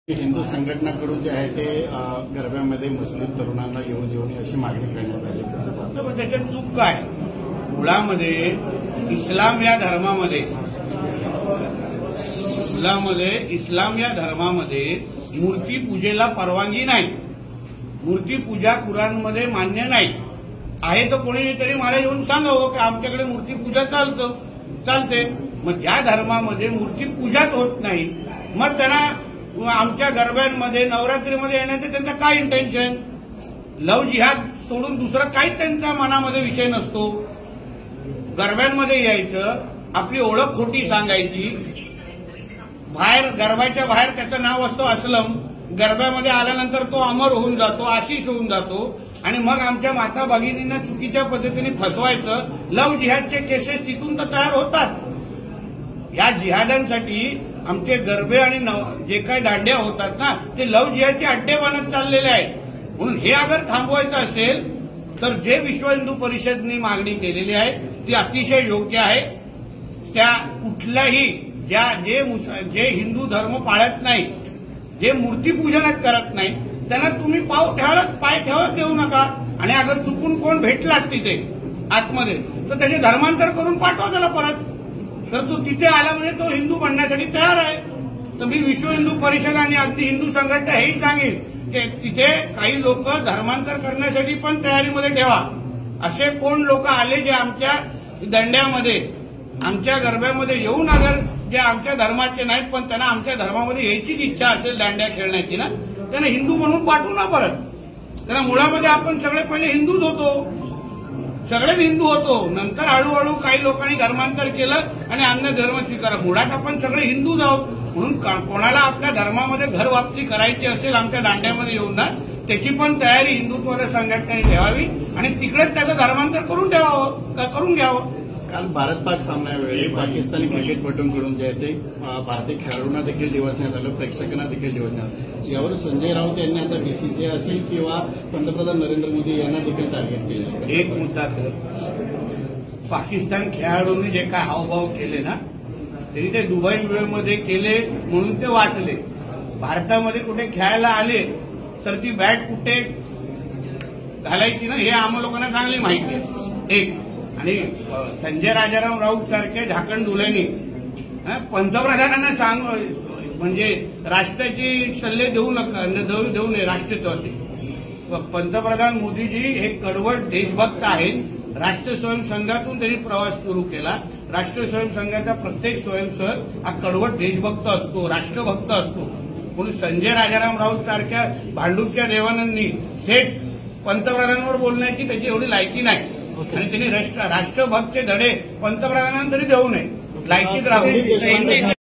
हिंदू संघटनाकडून जे आहे ते गरब्यामध्ये मुस्लिम तरुणांना येऊन अशी मागणी करण्यात आली। पण त्याच्यात चूक काय? मुळामध्ये इस्लाम या धर्मामध्ये मूर्तीपूजेला परवानगी नाही। मूर्तीपूजा कुराणमध्ये मान्य नाही आहे। तर कोणीतरी मला येऊन सांगावं की आमच्याकडे मूर्तीपूजा चालते। मग ज्या धर्मामध्ये मूर्तीपूजाच होत नाही, मग त्यांना आमच्या गरब्यांमध्ये नवरात्रीमध्ये येण्याचं त्यांचा काय इंटेन्शन? लव जिहाद सोडून दुसरा काही त्यांच्या मनामध्ये विषय नसतो। गरब्यांमध्ये यायचं, आपली ओळख खोटी सांगायची, बाहेर गरबाच्या बाहेर त्याचं नाव असतं असलम, गरब्यामध्ये आल्यानंतर तो अमर होऊन जातो, आशिष होऊन जातो, आणि मग आमच्या माता भगिनींना चुकीच्या पद्धतीने फसवायचं। लव जिहादचे केसेस तिथून तर तयार होतात। या जिहादांसाठी आमचे गरबे आणि जे काही दांड्या होतात ना, ते लव जिहादचे अड्डे बनत चाललेले आहेत। म्हणून हे अगर थांबवायचं असेल तर जे विश्व हिंदू परिषदने मागणी केलेली आहे ती अतिशय योग्य आहे। त्या कुठल्याही जे हिंदू धर्म पाळत नाही, जे मूर्तीपूजनच करत नाही, त्यांना तुम्ही पाय ठेवत देऊ नका। आणि अगर चुकून कोण भेटलात तिथे आतमध्ये तर त्याचे धर्मांतर करून पाठवा त्याला परत। तर तो तिथे आला म्हणजे तो हिंदू बनण्यासाठी तयार आहे। तर मी विश्व हिंदू परिषद आणि अगदी हिंदू संघटना हेही सांगेन की तिथे काही लोक धर्मांतर करण्यासाठी पण तयारीमध्ये ठेवा। असे कोण लोक आले जे आमच्या दंड्यामध्ये, आमच्या गरब्यामध्ये येऊन अगर जे आमच्या धर्माचे नाहीत पण त्यांना आमच्या धर्मामध्ये यायचीच इच्छा असेल दांड्या खेळण्याची ना, त्यांना हिंदू म्हणून पाठवू ना परत। त्यांना मुळामध्ये आपण सगळे पहिले हिंदूच होतो, सगळेच हिंदू होतो। नंतर हळूहळू काही लोकांनी धर्मांतर केलं आणि अन्य धर्म स्वीकारला। मुळात आपण सगळे हिंदूच आहोत। म्हणून कोणाला आपल्या धर्मामध्ये घर वापसी करायची असेल आमच्या दांड्यामध्ये येऊन ना, त्याची पण तयारी हिंदुत्वाच्या संघटनेने ठेवावी आणि तिकडेच त्याचं धर्मांतर करून घ्यावं। काल भारत पाक सामन्यावेळी पाकिस्तानी क्रिकेटपटूंकडून जे आहे ते भारतीय खेळाडूंना देखील डिवचण्यात आलं, प्रेक्षकांना देखील डिवचण्यात आलं। यावर संजय राऊत यांनी आता बीसीसीआय असेल किंवा पंतप्रधान नरेंद्र मोदी यांना देखील टार्गेट केलं। एक मुद्दा तर पाकिस्तान खेळाडूंनी जे काय हावभाव केले ना, तरी ते दुबईमध्ये केले म्हणून ते वाचले। भारतामध्ये कुठे खेळायला आले तर ती बॅट कुठे घालायची ना, हे आम्हा लोकांना चांगली माहिती आहे। एक आणि संजय राजाराम राऊत सारख्या झाकणढुल्यांनी पंतप्रधानांना म्हणजे राष्ट्राची सल्ले देऊ नये राष्ट्रत्वाचे। पंतप्रधान मोदीजी हे कडवट देशभक्त आहेत। राष्ट्र स्वयंसंघातून त्यांनी प्रवास सुरू केला। राष्ट्र स्वयंसंघाचा प्रत्येक स्वयंसेवक हा कडवट देशभक्त असतो, राष्ट्रभक्त असतो। म्हणून संजय राजाराम राऊत सारख्या भांडूपच्या देवानंदनी थेट पंतप्रधानांवर बोलण्याची त्याची एवढी लायकी नाही आणि त्यांनी राष्ट्रभक्तचे धडे पंतप्रधानांना तरी देऊ नये, लायकीत राहू।